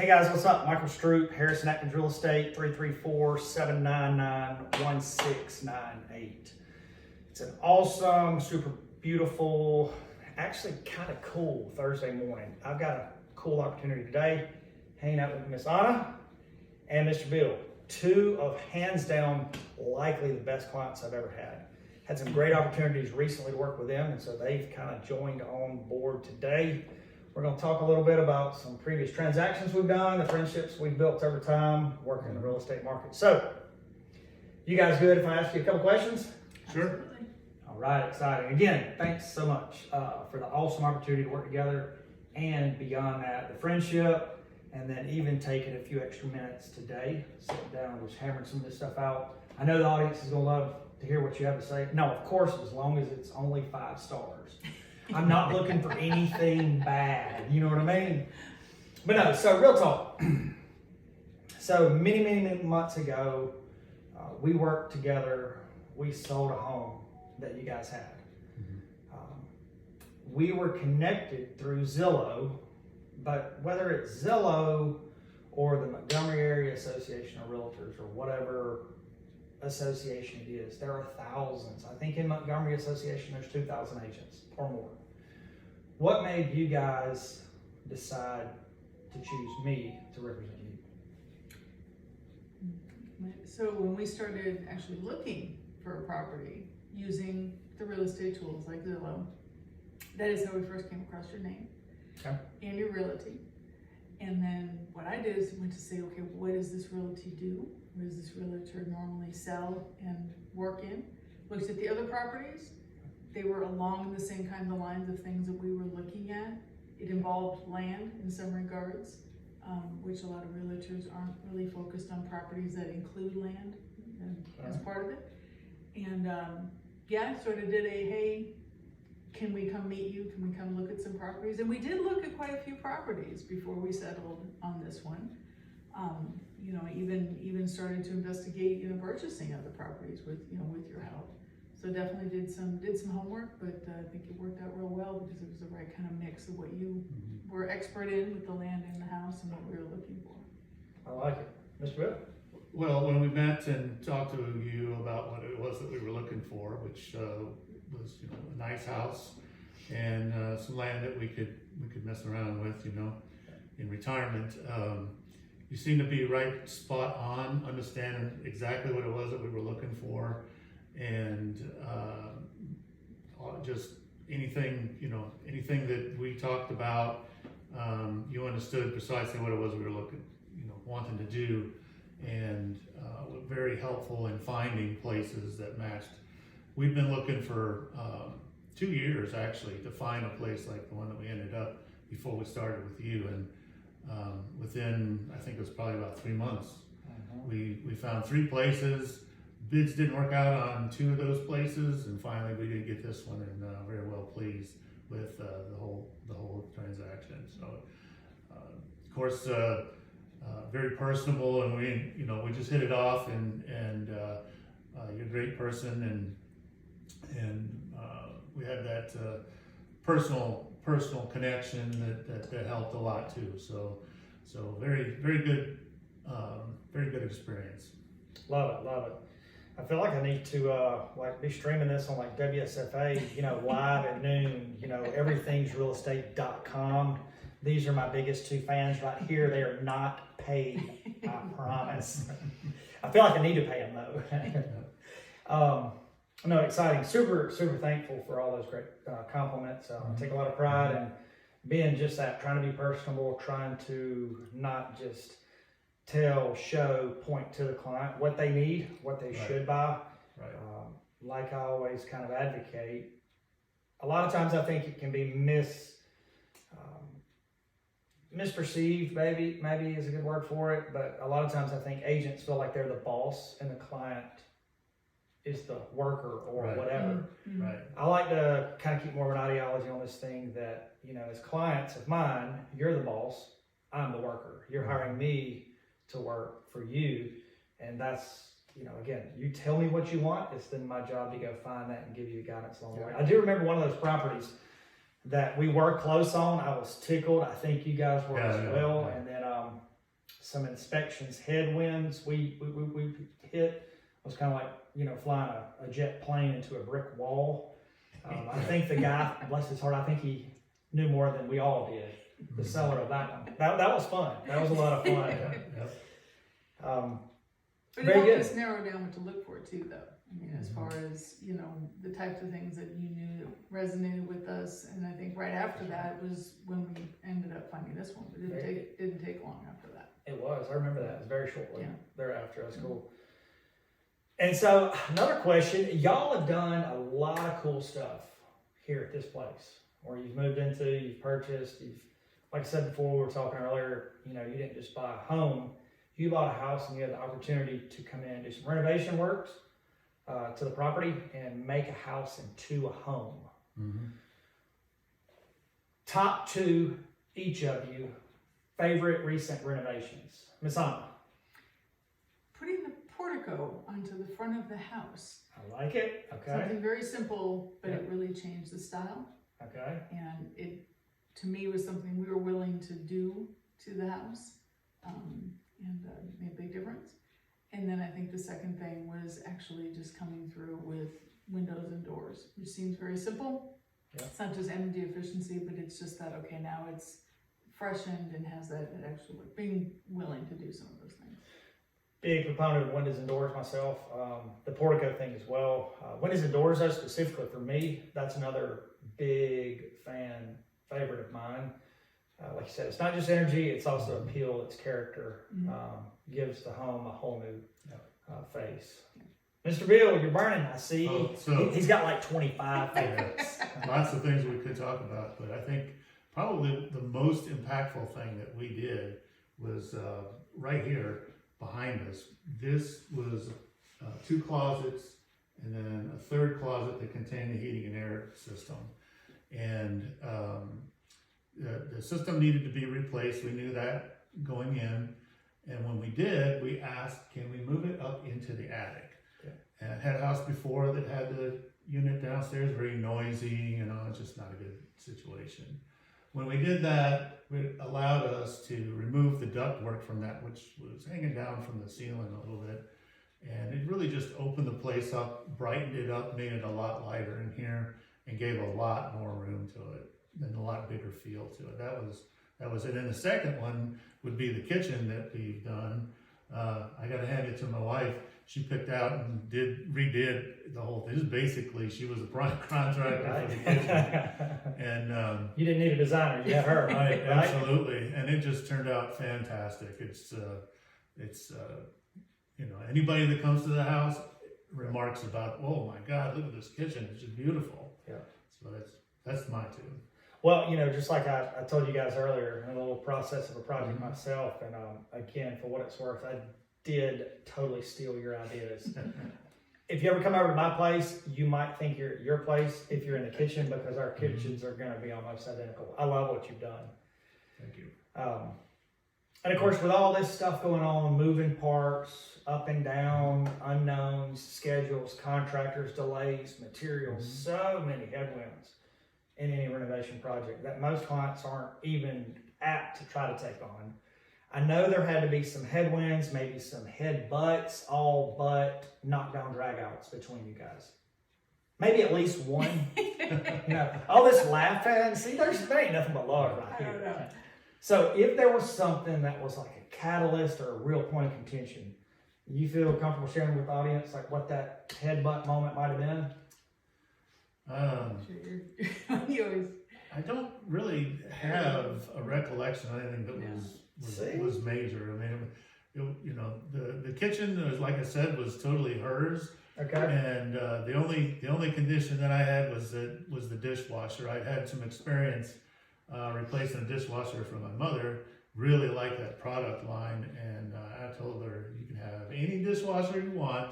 Hey guys, what's up? Michael Stroop, Harrison Atkins Real Estate, 334-799-1698. It's an awesome, super beautiful, actually kind of cool Thursday morning. I've got a cool opportunity today, hanging out with Miss Anna and Mr. Bill, two of hands down likely the best clients I've ever had. Had some great opportunities recently to work with them, and so they've kind of joined on board today. We're going to talk a little bit about some previous transactions we've done, the friendships we've built over time, working in the real estate market. So, you guys good if I ask you a couple questions? Sure. All right, exciting. Again, thanks so much for the awesome opportunity to work together, and beyond that, the friendship, and then even taking a few extra minutes today, sitting down and just hammering some of this stuff out. I know the audience is going to love to hear what you have to say. No, of course, as long as it's only 5 stars. I'm not looking for anything bad, you know what I mean? But no, so real talk. So many months ago, we worked together. We sold a home that you guys had. We were connected through Zillow, but whether it's Zillow or the Montgomery Area Association of Realtors or whatever association it is, there are thousands. I think in Montgomery Association there's 2,000 agents or more. What made you guys decide to choose me to represent you? So when we started actually looking for a property using the real estate tools like Zillow, that is how we first came across your name, Okay. and your realty. And then what I did is went to say, okay, what does this realty do? What does this realtor normally sell and work in? Looked at the other properties. They were along the same kind of lines of things that we were looking at. It involved land in some regards, which a lot of realtors aren't really focused on properties that include land as part of it. And yeah, sort of did a, hey, can we come meet you? Can we come look at some properties? And we did look at quite a few properties before we settled on this one. You know, even started to investigate, purchasing other properties with your help. So definitely did some homework, but I think it worked out real well because it was the right kind of mix of what you were expert in with the land and the house and what we were looking for. I like it. Mr. Bill? Well, when we met and talked to you about what it was that we were looking for, which was a nice house and some land that we could mess around with, in retirement. You seem to be right spot on, understanding exactly what it was that we were looking for, and just anything that we talked about, you understood precisely what it was we were wanting to do, and were very helpful in finding places that matched. We've been looking for 2 years actually to find a place like the one that we ended up before we started with you, and within, I think it was probably about 3 months, we found 3 places. Bids didn't work out on 2 of those places, and finally we did get this one, and very well pleased with the whole transaction. So, of course, very personable, and we just hit it off, and you're a great person, and we had that personal connection that helped a lot too. So very good experience. Love it. I feel like I need to be streaming this on WSFA, live at noon, everythingsrealestate.com. These are my biggest 2 fans right here. They are not paid, I promise. I feel like I need to pay them though. No, exciting. Super thankful for all those great compliments. I take a lot of pride in being just that, trying to be personable, trying to not just tell, show, point to the client what they need, what they should buy. Right. Like I always kind of advocate, a lot of times I think it can be misperceived, maybe is a good word for it, but a lot of times I think agents feel like they're the boss and the client is the worker or whatever. Mm-hmm. Right. I like to kind of keep more of an ideology on this thing that, as clients of mine, you're the boss, I'm the worker. You're hiring me to work for you, and that's, again, you tell me what you want, it's then my job to go find that and give you the guidance along the way. I do remember one of those properties that we were close on. I was tickled. I think you guys were as well. And then some inspections headwinds we hit. Was kind of like, you know, flying a jet plane into a brick wall. I think the guy, bless his heart, I think he knew more than we all did. The seller of that one. That was fun. That was a lot of fun. But Very it good. helped us narrow down what to look for too, though. I mean, as far as, you know, the types of things that you knew resonated with us, and I think right after that was when we ended up finding this one, but it didn't take long after that. It was. I remember that. It was very shortly Yeah. thereafter. That's cool. And so another question, y'all have done a lot of cool stuff here at this place where you've moved into, you've purchased, like I said before, we were talking earlier, you know, you didn't just buy a home, you bought a house and you had the opportunity to come in and do some renovation works to the property and make a house into a home. Mm-hmm. Top two, each of you, favorite recent renovations. Miss Anna. Putting the portico onto the front of the house. I like it. Okay. Something very simple, but it Yeah. really changed the style. Okay. And it, to me, was something we were willing to do to the house, and made a big difference. And then I think the second thing was actually just coming through with windows and doors, which seems very simple. Yeah. It's not just energy efficiency, but it's just that, okay, now it's freshened and has that actual, being willing to do some of those things. Big proponent of windows and doors myself. The portico thing as well. Windows and doors, though, specifically for me, that's another big favorite of mine. Like you said, it's not just energy, it's also appeal, it's character. Gives the home a whole new face. Mr. Bill, you're burning, I see. He's got like 25 favorites. Lots of things we could talk about, but I think probably the most impactful thing that we did was right here behind us. This was 2 closets and then a third closet that contained the heating and air system. And the system needed to be replaced. We knew that going in. And when we did, we asked, can we move it up into the attic? Okay. And I had a house before that had the unit downstairs, very noisy, you know, it's just not a good situation. When we did that, it allowed us to remove the ductwork from that, which was hanging down from the ceiling a little bit. And it really just opened the place up, brightened it up, made it a lot lighter in here, and gave a lot more room to it, and a lot bigger feel to it. That was it. And the second one would be the kitchen that we've done. I got to hand it to my wife. She picked out and redid the whole thing. This is basically, she was the prime contractor for the kitchen. And you didn't need a designer, you had her. right, absolutely. And it just turned out fantastic. It's you know, anybody that comes to the house remarks about, oh my God, look at this kitchen. It's just beautiful. Yeah. So that's my two. Well, you know, just like I told you guys earlier, in a little process of a project myself, and again, for what it's worth, I did totally steal your ideas. If you ever come over to my place, you might think you're at your place if you're in the kitchen, because our kitchens are going to be almost identical. I love what you've done. Thank you. And of course, with all this stuff going on, moving parts, up and down, unknowns, schedules, contractors, delays, materials, so many headwinds in any renovation project that most clients aren't even apt to try to take on. I know there had to be some headwinds, maybe some headbutts, all but knockdown dragouts between you guys. Maybe at least one. You know, all this laughing, see, there ain't nothing but love right I don't here. know. So if there was something that was like a catalyst or a real point of contention, you feel comfortable sharing with the audience like what that headbutt moment might have been? You always, I don't really have a recollection of anything that was major. I mean, you know, the kitchen was, like I said, was totally hers. Okay. And the only condition that I had was the dishwasher. I had some experience replacing a dishwasher for my mother. Really liked that product line, and I told her, you can have any dishwasher you want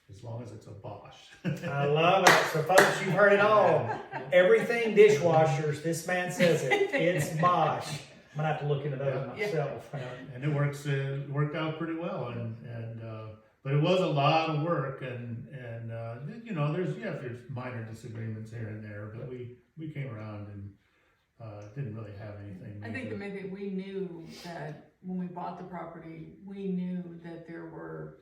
as long as it's a Bosch. I love it. So folks, you've heard it all. Everything dishwashers, this man says it. It's Bosch. I'm gonna have to look into those myself. And it worked out pretty well, but it was a lot of work, and you know, there's minor disagreements here and there, but we came around, and didn't really have anything. I think the major. main thing, we knew that when we bought the property, we knew that there were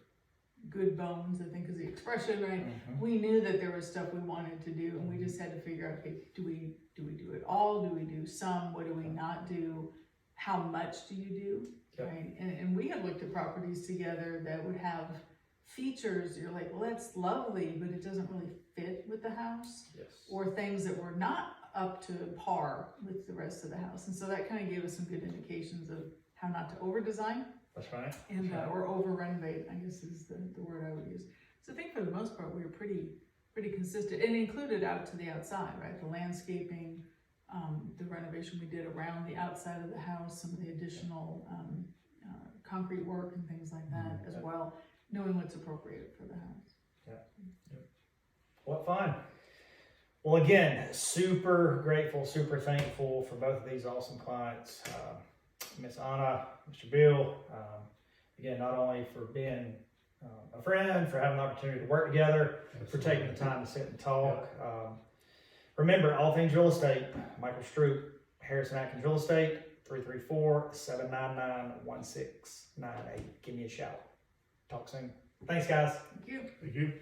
good bones, I think is the expression, right? Mhm. We knew that there was stuff we wanted to do, and we just had to figure out, okay, do we do it all? Do we do some? What do we not do? How much do you do? Yep. Right? And we had looked at properties together that would have features, you're like, well, that's lovely, but it doesn't really fit with the house, Yes. or things that were not up to par with the rest of the house. And so that kind of gave us some good indications of how not to over design That's right. and or over renovate, I guess is the word I would use. So I think for the most part, we were pretty consistent, and included out to the outside, right? The landscaping, the renovation we did around the outside of the house, some of the additional concrete work and things like that as well, knowing what's appropriate for the house. What fun. Well, again, super grateful, super thankful for both of these awesome clients, Miss Anna, Mr. Bill. Again, not only for being a friend, for having the opportunity to work together, for taking the time to sit and talk. Remember, all things real estate, Michael Stroop, Harrison Atkins Real Estate, 334-799-1698. Give me a shout. Talk soon. Thanks, guys. Thank you. Thank you.